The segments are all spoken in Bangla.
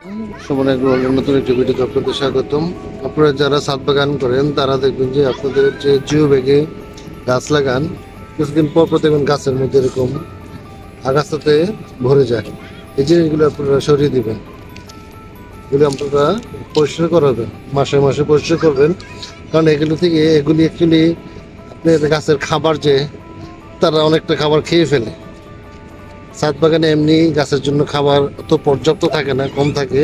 সুমন এগ্রোয়ালের নতুন একটি ভিডিওতে আপনাদের স্বাগতম। আপনারা যারা ছাদ বাগান করেন তারা দেখবেন যে আপনাদের যে জিও ব্যাগে গাছ লাগান, কিছুদিন পর পর দেখবেন গাছের মধ্যে এরকম আগাছাতে ভরে যায়। এই জিনিসগুলো আপনারা সরিয়ে দিবেন, এগুলি আপনারা পরিষ্কার করাবেন, মাসে মাসে পরিষ্কার করবেন। কারণ এগুলো থেকে এগুলি অ্যাকচুয়ালি আপনার গাছের খাবার, যে তারা অনেকটা খাবার খেয়ে ফেলে। ছাদ বাগানে এমনি গাছের জন্য খাবার তো পর্যাপ্ত থাকে না, কম থাকে।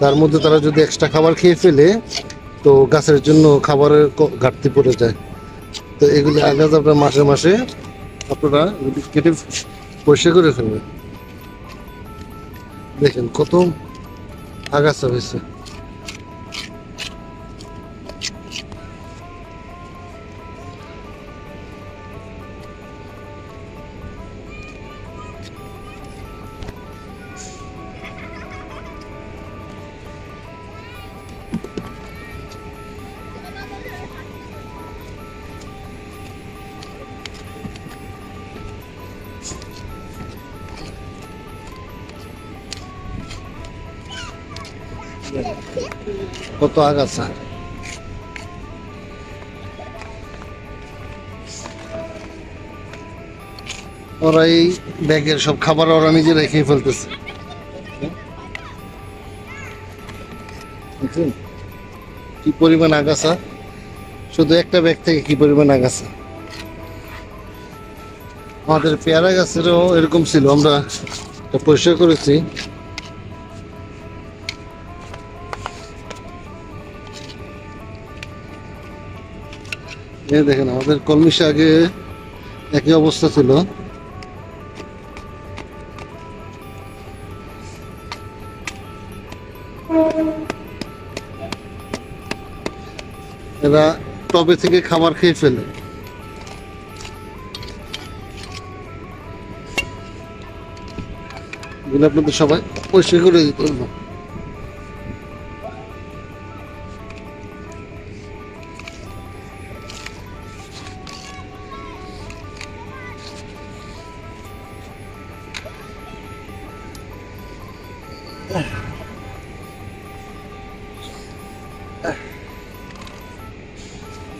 তার মধ্যে তারা যদি এক্সট্রা খাবার খেয়ে ফেলে তো গাছের জন্য খাবারের ঘাটতি পড়ে যায়। তো এগুলি আগাছ আপনার মাসে মাসে আপনারা কেটে পরিষ্কার করে ফেলবেন। দেখেন কত আগাছা হয়েছে। কত আগাছা। ওরা এই ব্যাগের সব খাবার ওরা নিজেরা খেয়ে ফেলতেছে। কি পরিমাণ আগাছা, শুধু একটা ব্যাগ থেকে কি পরিমাণ আগাছা। আমাদের পেয়ারা গাছেরও এরকম ছিল, আমরা এটা পরিষ্কার করেছি। এই দেখেন আমাদের কলমি শাকে একই অবস্থা ছিল। এরা টবে থেকে খাবার খেয়ে ফেলে। এগুলো আপনাদের সবাই পরিষ্কার করে দিতে হবে।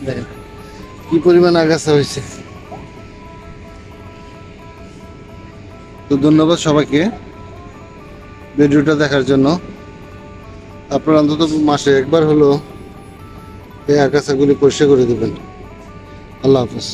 দেখেন কি পরিমাণ আগাছা হয়েছে। তো ধন্যবাদ সবাইকে ভিডিওটা দেখার জন্য। আপনারা অন্তত মাসে একবার হলো এই আগাছাগুলি পরিষ্কার করে দেবেন। আল্লাহ হাফেজ।